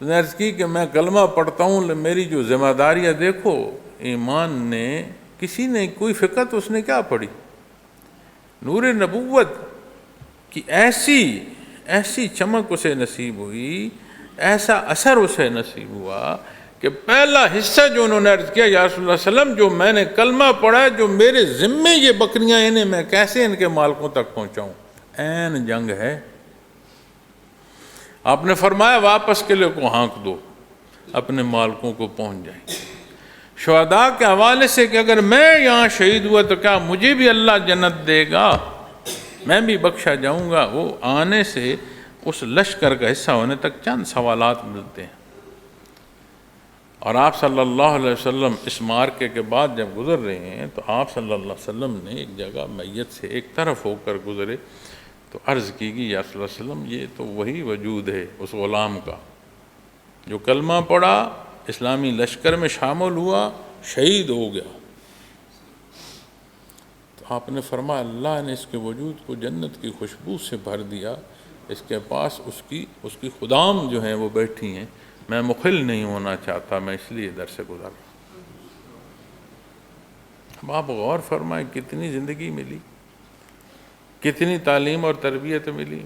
اس نے عرض کی کہ میں کلمہ پڑھتا ہوں، میری جو ذمہ داریاں دیکھو، ایمان نے کسی نے کوئی فقہ تو اس نے کیا پڑھی، نور نبوت کی ایسی چمک اسے نصیب ہوئی، ایسا اثر اسے نصیب ہوا کہ پہلا حصہ جو انہوں نے عرض کیا، یا رسول اللہ صلی اللہ علیہ وسلم جو میں نے کلمہ پڑھا ہے، جو میرے ذمے یہ بکریاں انہیں میں کیسے ان کے مالکوں تک پہنچاؤں؟ عین جنگ ہے۔ آپ نے فرمایا واپس قلعے کو ہانک دو، اپنے مالکوں کو پہنچ جائیں۔ شہداء کے حوالے سے کہ اگر میں یہاں شہید ہوا تو کیا مجھے بھی اللہ جنت دے گا، میں بھی بخشا جاؤں گا؟ وہ آنے سے اس لشکر کا حصہ ہونے تک چند سوالات ملتے ہیں، اور آپ صلی اللہ علیہ وسلم اس مارکے کے بعد جب گزر رہے ہیں تو آپ صلی اللہ علیہ وسلم نے ایک جگہ میت سے ایک طرف ہو کر گزرے تو عرض کی گئی، یا صلی اللہ علیہ وسلم یہ تو وہی وجود ہے اس غلام کا جو کلمہ پڑھا، اسلامی لشکر میں شامل ہوا، شہید ہو گیا۔ تو آپ نے فرمایا اللہ نے اس کے وجود کو جنت کی خوشبو سے بھر دیا، اس کے پاس اس کی خدام جو ہیں وہ بیٹھی ہیں، میں مخل نہیں ہونا چاہتا، میں اس لیے ادھر سے گزر رہا۔ اب آپ غور فرمائیں کتنی زندگی ملی، کتنی تعلیم اور تربیت ملی،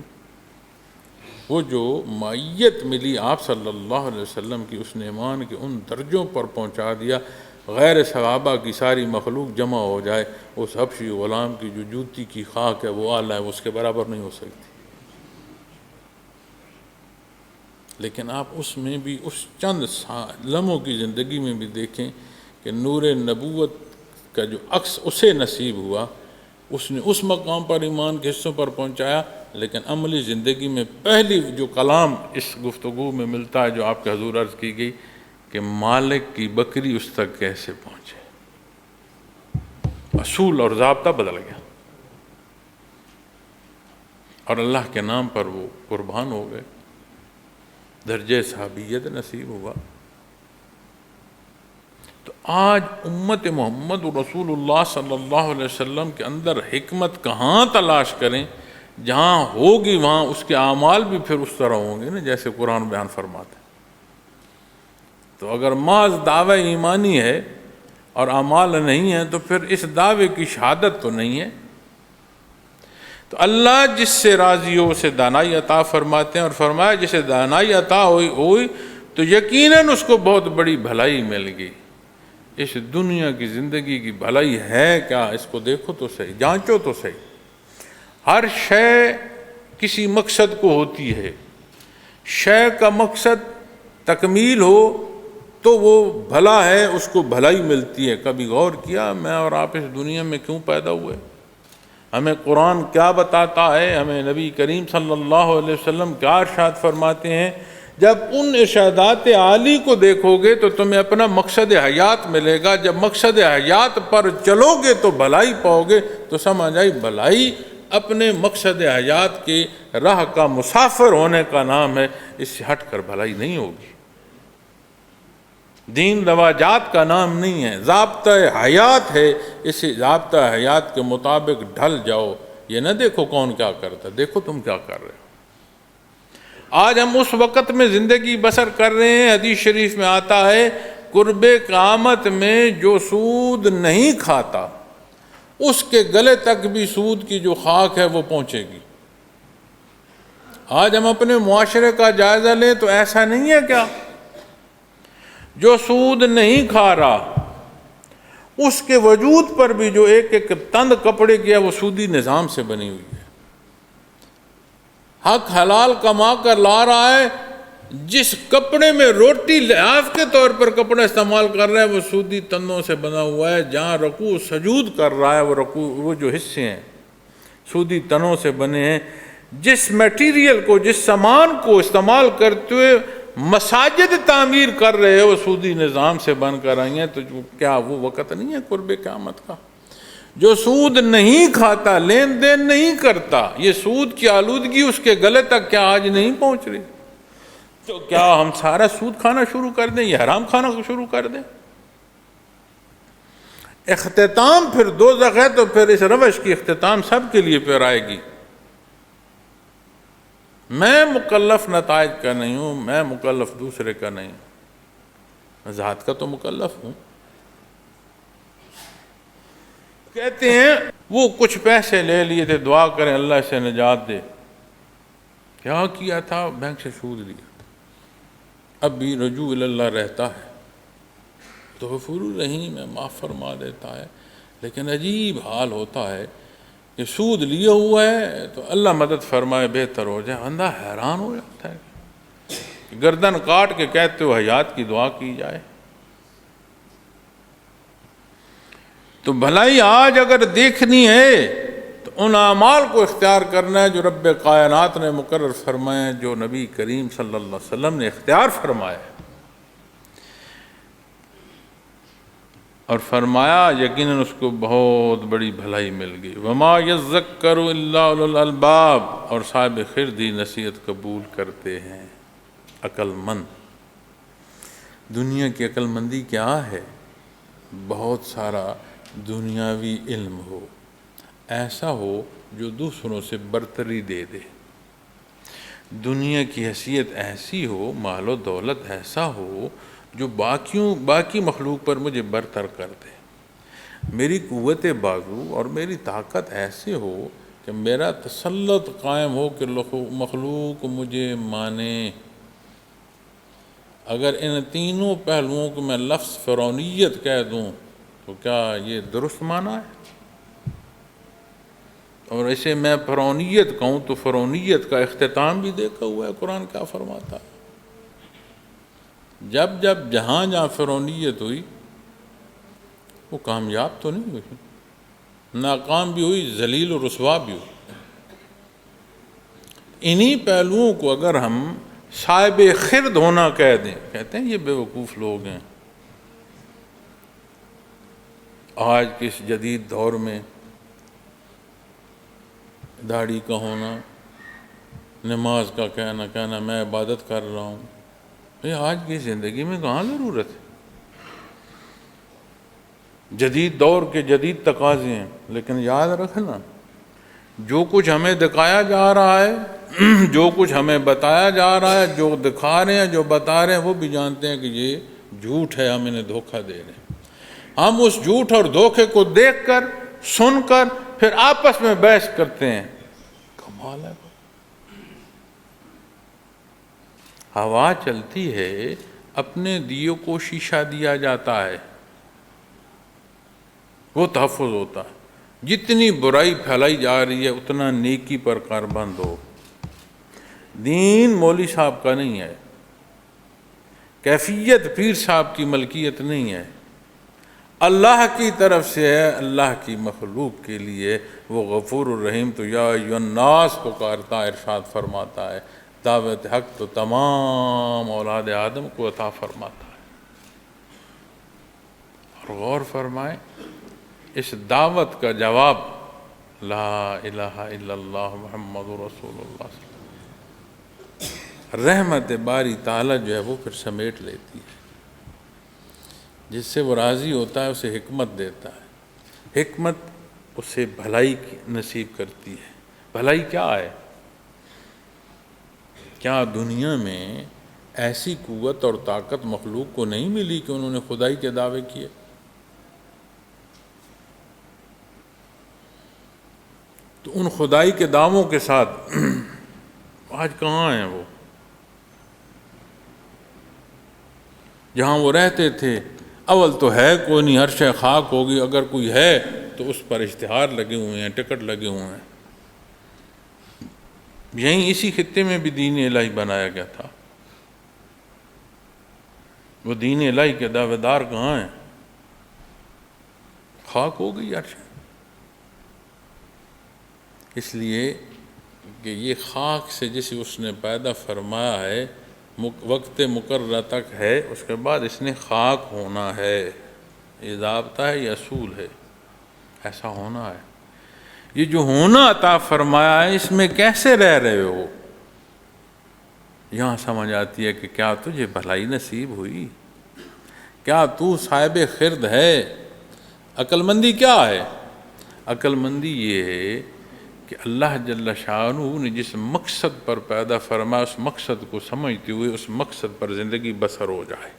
وہ جو معیت ملی آپ صلی اللہ علیہ وسلم کی، اس نے ایمان کے ان درجوں پر پہنچا دیا، غیر صحابہ کی ساری مخلوق جمع ہو جائے، اس حبشی غلام کی جو جوتی کی خاک ہے وہ اعلیٰ ہے، اس کے برابر نہیں ہو سکتی۔ لیکن آپ اس میں بھی اس چند لمحوں کی زندگی میں بھی دیکھیں کہ نور نبوت کا جو عکس اسے نصیب ہوا، اس نے اس مقام پر ایمان کے حصوں پر پہنچایا، لیکن عملی زندگی میں پہلی جو کلام اس گفتگو میں ملتا ہے جو آپ کے حضور عرض کی گئی کہ مالک کی بکری اس تک کیسے پہنچے، اصول اور ضابطہ بدل گیا، اور اللہ کے نام پر وہ قربان ہو گئے۔ درجہ صحابیت نصیب ہوا۔ تو آج امت محمد رسول اللہ صلی اللہ علیہ وسلم کے اندر حکمت کہاں تلاش کریں؟ جہاں ہوگی وہاں اس کے اعمال بھی پھر اس طرح ہوں گے نا جیسے قرآن بیان فرماتا ہے۔ تو اگر محض دعوی ایمانی ہے اور اعمال نہیں ہیں تو پھر اس دعوے کی شہادت تو نہیں ہے۔ تو اللہ جس سے راضی ہو اسے دانائی عطا فرماتے ہیں، اور فرمایا جسے دانائی عطا ہوئی تو یقیناً اس کو بہت بڑی بھلائی مل گئی۔ اس دنیا کی زندگی کی بھلائی ہے کیا؟ اس کو دیکھو تو صحیح، جانچو تو صحیح۔ ہر شے کسی مقصد کو ہوتی ہے، شے کا مقصد تکمیل ہو تو وہ بھلا ہے، اس کو بھلائی ملتی ہے۔ کبھی غور کیا میں اور آپ اس دنیا میں کیوں پیدا ہوئے؟ ہمیں قرآن کیا بتاتا ہے؟ ہمیں نبی کریم صلی اللہ علیہ وسلم کیا ارشاد فرماتے ہیں؟ جب ان ارشادات عالی کو دیکھو گے تو تمہیں اپنا مقصد حیات ملے گا۔ جب مقصد حیات پر چلو گے تو بھلائی پاؤ گے۔ تو سمجھ آئی بھلائی اپنے مقصد حیات کی راہ کا مسافر ہونے کا نام ہے، اس سے ہٹ کر بھلائی نہیں ہوگی۔ دین رواجات کا نام نہیں ہے، ضابطہ حیات ہے۔ اس ضابطہ حیات کے مطابق ڈھل جاؤ۔ یہ نہ دیکھو کون کیا کرتا، دیکھو تم کیا کر رہے ہو۔ آج ہم اس وقت میں زندگی بسر کر رہے ہیں، حدیث شریف میں آتا ہے قرب قیامت میں جو سود نہیں کھاتا اس کے گلے تک بھی سود کی جو خاک ہے وہ پہنچے گی۔ آج ہم اپنے معاشرے کا جائزہ لیں تو ایسا نہیں ہے کیا؟ جو سود نہیں کھا رہا اس کے وجود پر بھی جو ایک ایک تند کپڑے کی ہے وہ سودی نظام سے بنی ہوئی ہے۔ حق حلال کما کر لا رہا ہے، جس کپڑے میں روٹی لحاف کے طور پر کپڑا استعمال کر رہا ہے وہ سودی تندوں سے بنا ہوا ہے۔ جہاں رکوع سجود کر رہا ہے وہ جو حصے ہیں سودی تنوں سے بنے ہیں۔ جس میٹیریل کو، جس سامان کو استعمال کرتے ہوئے مساجد تعمیر کر رہے ہو سودی نظام سے بن کر آئی ہیں۔ تو کیا وہ وقت نہیں ہے قرب قیامت کا؟ جو سود نہیں کھاتا، لین دین نہیں کرتا، یہ سود کی آلودگی اس کے گلے تک کیا آج نہیں پہنچ رہی؟ تو کیا ہم سارا سود کھانا شروع کر دیں، یہ حرام کھانا شروع کر دیں؟ اختتام پھر دوزخ ہے، تو پھر اس روش کی اختتام سب کے لیے پھر آئے گی۔ میں مکلف نتائج کا نہیں ہوں، میں مکلف دوسرے کا نہیں ہوں، ذات کا تو مکلف ہوں۔ کہتے ہیں وہ کچھ پیسے لے لیے تھے، دعا کریں اللہ سے نجات دے۔ کیا کیا تھا؟ بینک سے سود لیا۔ اب بھی رجوع اللہ رہتا ہے، تو غفور الرحیم ہے، معاف فرما دیتا ہے۔ لیکن عجیب حال ہوتا ہے کہ سود لیا ہوا ہے تو اللہ مدد فرمائے بہتر ہو جائے، بندہ حیران ہو جاتا ہے۔ گردن کاٹ کے کہتے ہو حیات کی دعا کی جائے۔ تو بھلائی آج اگر دیکھنی ہے تو ان اعمال کو اختیار کرنا ہے جو رب کائنات نے مقرر فرمائے، جو نبی کریم صلی اللہ علیہ وسلم نے اختیار فرمائے، اور فرمایا یقیناً اس کو بہت بڑی بھلائی مل گئی۔ وما یذکر الا اولو الالباب، اور صاحب خردی نصیحت قبول کرتے ہیں، عقل مند۔ دنیا کی عقل مندی کیا ہے؟ بہت سارا دنیاوی علم ہو، ایسا ہو جو دوسروں سے برتری دے دے، دنیا کی حیثیت ایسی ہو، مال و دولت ایسا ہو جو باقی مخلوق پر مجھے برتر کر دے، میری قوت بازو اور میری طاقت ایسے ہو کہ میرا تسلط قائم ہو کہ مخلوق مجھے مانے۔ اگر ان تینوں پہلوؤں کو میں لفظ فرعونیت کہہ دوں تو کیا یہ درست معنی ہے؟ اور اسے میں فرعونیت کہوں تو فرعونیت کا اختتام بھی دیکھا ہوا ہے قرآن کیا فرماتا ہے۔ جب جہاں فرعونیت ہوئی وہ کامیاب تو نہیں ہوئی، ناکام بھی ہوئی، ذلیل و رسوا بھی ہوئی۔ انہی پہلوؤں کو اگر ہم صاحب خرد ہونا کہہ دیں، کہتے ہیں یہ بے وقوف لوگ ہیں۔ آج کے اس جدید دور میں داڑھی کا ہونا، نماز کا کہنا میں عبادت کر رہا ہوں، یہ آج کی زندگی میں کہاں ضرورت ہے؟ جدید دور کے جدید تقاضے ہیں، لیکن یاد رکھنا جو کچھ ہمیں دکھایا جا رہا ہے، جو کچھ ہمیں بتایا جا رہا ہے، جو دکھا رہے ہیں، جو بتا رہے ہیں، وہ بھی جانتے ہیں کہ یہ جھوٹ ہے، ہم انہیں دھوکہ دے رہے ہیں۔ ہم اس جھوٹ اور دھوکے کو دیکھ کر، سن کر، پھر آپس میں بحث کرتے ہیں۔ کمال ہے۔ ہوا چلتی ہے، اپنے دیو کو شیشہ دیا جاتا ہے، وہ تحفظ ہوتا ہے۔ جتنی برائی پھیلائی جا رہی ہے اتنا نیکی پر کاربند ہو۔ دین مولوی صاحب کا نہیں ہے، کیفیت پیر صاحب کی ملکیت نہیں ہے، اللہ کی طرف سے ہے، اللہ کی مخلوق کے لیے۔ وہ غفور الرحیم تو یا ایھا الناس پکارتا ہے، ارشاد فرماتا ہے، دعوت حق تو تمام اولاد آدم کو عطا فرماتا ہے۔ اور غور فرمائیں، اس دعوت کا جواب لا الہ الا اللہ محمد رسول اللہ صلی اللہ علیہ وسلم، رحمت باری تعالیٰ جو ہے وہ پھر سمیٹ لیتی ہے۔ جس سے وہ راضی ہوتا ہے اسے حکمت دیتا ہے، حکمت اسے بھلائی نصیب کرتی ہے۔ بھلائی کیا ہے؟ کیا دنیا میں ایسی قوت اور طاقت مخلوق کو نہیں ملی کہ انہوں نے خدائی کے دعوے کیے؟ تو ان خدائی کے دعووں کے ساتھ آج کہاں ہیں وہ؟ جہاں وہ رہتے تھے اول تو ہے کوئی نہیں، ہر شے خاک ہوگی، اگر کوئی ہے تو اس پر اشتہار لگے ہوئے ہیں، ٹکٹ لگے ہوئے ہیں۔ یہیں اسی خطے میں بھی دین الہی بنایا گیا تھا۔ وہ دین الہی کے دعوے دار کہاں ہیں؟ خاک ہو گئی ہر شے۔ اس لیے کہ یہ خاک سے جسے اس نے پیدا فرمایا ہے وقت مقررہ تک ہے، اس کے بعد اس نے خاک ہونا ہے۔ یہ ضابطہ ہے، یہ اصول ہے، ایسا ہونا ہے۔ یہ جو ہونا عطا فرمایا ہے، اس میں کیسے رہ رہے ہو؟ یہاں سمجھ آتی ہے کہ کیا تجھے بھلائی نصیب ہوئی؟ کیا تو صاحب خرد ہے؟ عقل مندی کیا ہے؟ عقل مندی یہ ہے کہ اللہ جل شانہ نے جس مقصد پر پیدا فرمایا اس مقصد کو سمجھتے ہوئے اس مقصد پر زندگی بسر ہو جائے۔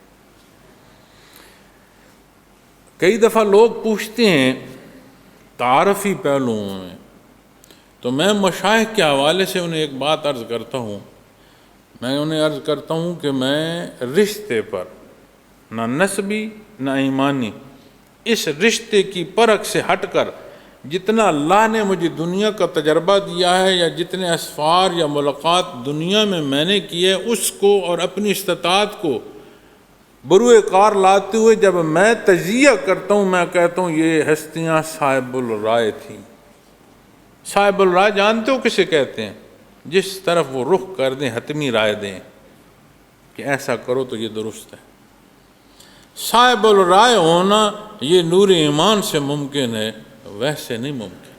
کئی دفعہ لوگ پوچھتے ہیں تعارفی پہلوؤں میں، تو میں مشائخ کے حوالے سے انہیں ایک بات عرض کرتا ہوں۔ میں انہیں عرض کرتا ہوں کہ میں رشتے پر نہ نسبی نہ ایمانی، اس رشتے کی پرکھ سے ہٹ کر جتنا اللہ نے مجھے دنیا کا تجربہ دیا ہے یا جتنے اسفار یا ملاقات دنیا میں نے کی ہے، اس کو اور اپنی استطاعت کو بروئے کار لاتے ہوئے جب میں تجزیہ کرتا ہوں، میں کہتا ہوں یہ ہستیاں صاحب الرائے تھیں۔ صاحب الرائے جانتے ہو کسے کہتے ہیں؟ جس طرف وہ رخ کر دیں حتمی رائے دیں کہ ایسا کرو تو یہ درست ہے۔ صاحب الرائے ہونا یہ نور ایمان سے ممکن ہے، ویسے نہیں ممکن۔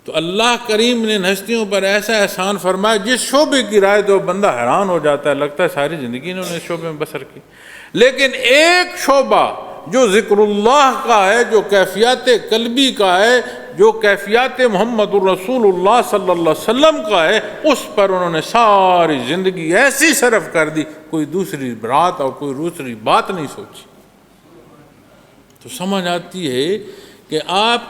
تو اللہ کریم نے ہستیوں پر ایسا احسان فرمایا، جس شعبے کی رائے دو بندہ حیران ہو جاتا ہے، لگتا ہے ساری زندگی انہوں نے اس شعبے میں بسر کی۔ لیکن ایک شعبہ جو ذکر اللہ کا ہے، جو کیفیات قلبی کا ہے، جو کیفیات محمد الرسول اللہ صلی اللہ علیہ وسلم کا ہے، اس پر انہوں نے ساری زندگی ایسی صرف کر دی، کوئی دوسری رات اور کوئی دوسری بات نہیں سوچی۔ تو سمجھ آتی ہے کہ آپ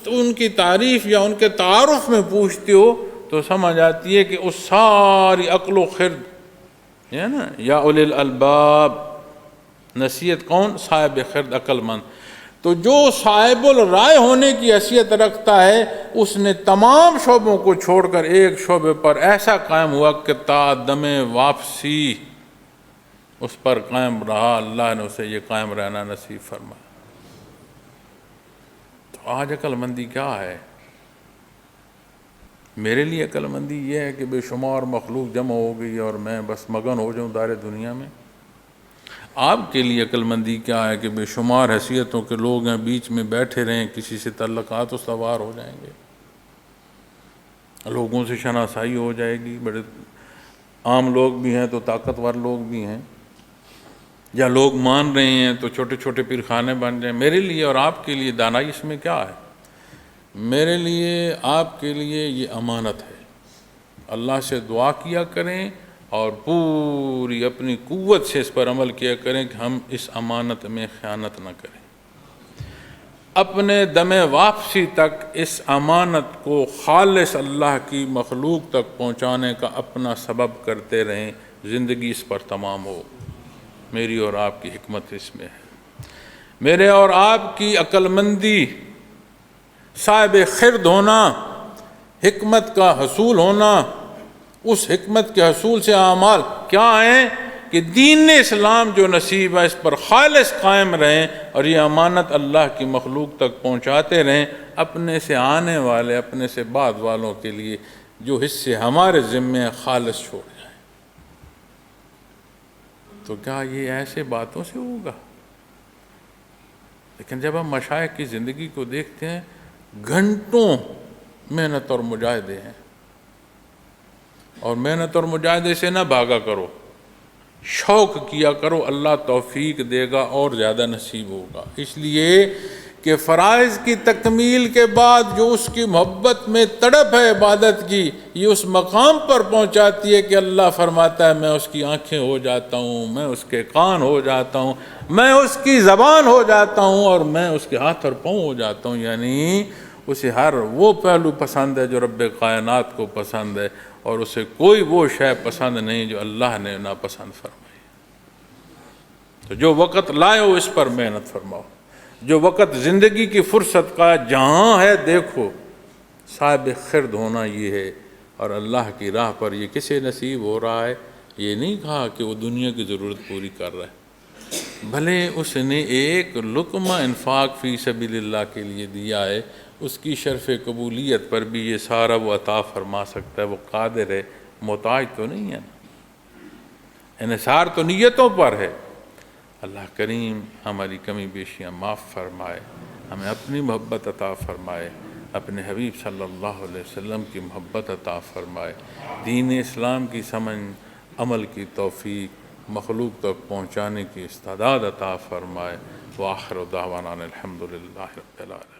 ان کی تعریف یا ان کے تعارف میں پوچھتے ہو تو سمجھ آتی ہے کہ اس ساری عقل و خرد ہے نا، یا اولی الالباب، نصیحت کون؟ صاحب خرد، عقل مند۔ تو جو صاحب الرائے ہونے کی حیثیت رکھتا ہے، اس نے تمام شعبوں کو چھوڑ کر ایک شعبے پر ایسا قائم ہوا کہ تا دم واپسی اس پر قائم رہا۔ اللہ نے اسے یہ قائم رہنا نصیب فرمایا۔ تو آج عقل مندی کیا ہے؟ میرے لیے عقل مندی یہ ہے کہ بے شمار مخلوق جمع ہو گئی اور میں بس مگن ہو جاؤں دار دنیا میں۔ آپ کے لیے عقل مندی کیا ہے کہ بے شمار حیثیتوں کے لوگ ہیں، بیچ میں بیٹھے رہیں، کسی سے تعلقات استوار ہو جائیں گے۔ لوگوں سے شناسائی ہو جائے گی، بڑے عام لوگ بھی ہیں تو طاقتور لوگ بھی ہیں، یا لوگ مان رہے ہیں تو چھوٹے چھوٹے پیر بن جائیں۔ میرے لیے اور آپ کے لیے دانائی اس میں کیا ہے؟ میرے لیے آپ کے لیے یہ امانت ہے۔ اللہ سے دعا کیا کریں اور پوری اپنی قوت سے اس پر عمل کیا کریں کہ ہم اس امانت میں خیانت نہ کریں، اپنے دم واپسی تک اس امانت کو خالص اللہ کی مخلوق تک پہنچانے کا اپنا سبب کرتے رہیں، زندگی اس پر تمام ہو۔ میری اور آپ کی حکمت اس میں ہے، میرے اور آپ کی عقل مندی، صاحب خرد ہونا، حکمت کا حصول ہونا، اس حکمت کے حصول سے اعمال کیا ہیں کہ دین اسلام جو نصیب ہے اس پر خالص قائم رہیں اور یہ امانت اللہ کی مخلوق تک پہنچاتے رہیں، اپنے سے آنے والے، اپنے سے بعد والوں کے لیے جو حصے ہمارے ذمے خالص چھوڑ جائیں۔ تو کیا یہ ایسے باتوں سے ہوگا؟ لیکن جب ہم مشائخ کی زندگی کو دیکھتے ہیں، گھنٹوں محنت اور مجاہدے ہیں، اور محنت اور مجاہدے سے نہ بھاگا کرو، شوق کیا کرو، اللہ توفیق دے گا اور زیادہ نصیب ہوگا۔ اس لیے کہ فرائض کی تکمیل کے بعد جو اس کی محبت میں تڑپ ہے عبادت کی، یہ اس مقام پر پہنچاتی ہے کہ اللہ فرماتا ہے میں اس کی آنکھیں ہو جاتا ہوں، میں اس کے کان ہو جاتا ہوں، میں اس کی زبان ہو جاتا ہوں، اور میں اس کے ہاتھ اور پاؤں ہو جاتا ہوں۔ یعنی اسے ہر وہ پہلو پسند ہے جو رب کائنات کو پسند ہے، اور اسے کوئی وہ شے پسند نہیں جو اللہ نے ناپسند فرمائی۔ تو جو وقت لائے ہو اس پر محنت فرماؤ، جو وقت زندگی کی فرصت کا جہاں ہے دیکھو، صاحب خرد ہونا یہ ہے۔ اور اللہ کی راہ پر یہ کسے نصیب ہو رہا ہے؟ یہ نہیں کہا کہ وہ دنیا کی ضرورت پوری کر رہا ہے، بھلے اس نے ایک لقمہ انفاق فی سبیل اللہ کے لیے دیا ہے، اس کی شرف قبولیت پر بھی یہ سارا وہ عطا فرما سکتا ہے، وہ قادر ہے، محتاج تو نہیں ہے نا۔ انحصار تو نیتوں پر ہے۔ اللہ کریم ہماری کمی بیشیاں معاف فرمائے، ہمیں اپنی محبت عطا فرمائے، اپنے حبیب صلی اللہ علیہ وسلم کی محبت عطا فرمائے، دین اسلام کی سمجھ، عمل کی توفیق، مخلوق تک پہنچانے کی استعداد عطا فرمائے۔ وآخر دعوانا الحمدللہ رب العالمین۔